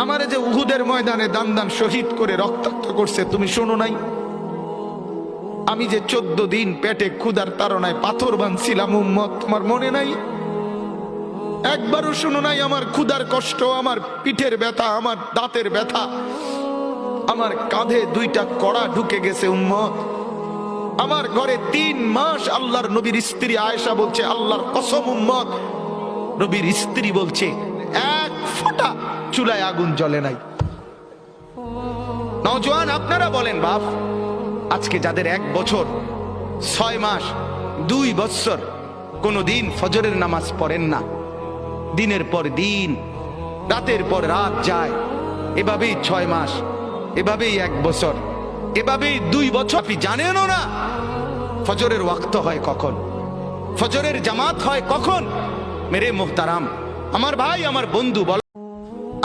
আমারে যে উহুদের ময়দানে দান দান শহীদ করে রক্তাক্ত করছে তুমি শোনো নাই? আমি যে 14 দিন পেটে ক্ষুধার তাড়নায় পাথর বাঁধছিলাম উম্মত, তোমার মনে নাই? একবারও শোনো নাই আমার ক্ষুধার কষ্ট, আমার পিঠের ব্যথা, আমার দাঁতের ব্যথা, আমার কাঁধে 2টা কড়া ঢুকে গেছে উম্মত। আমার ঘরে 3 মাস আল্লাহর নবীর স্ত্রী আয়েশা বলছে, আল্লাহর কসম উম্মত, নবীর স্ত্রী বলছে 1 ফোঁটা চুলায় আগুন জ্বলে নাই। নওজোয়ান আপনারা বলেন বাপ, আজকে যাদের 1 বছর 6 মাস 2 বছর কোনদিন ফজরের নামাজ পড়েন না, দিনের পর দিন রাতের পর রাত যায়, এভাবেই 6 মাস, এভাবেই 1 বছর, এভাবেই 2 বছর, আপনি জানেনও না ফজরের ওয়াক্ত হয় কখন, ফজরের জামাত হয় কখন। মেরে মুহতারাম, আমার ভাই, আমার বন্ধু, বল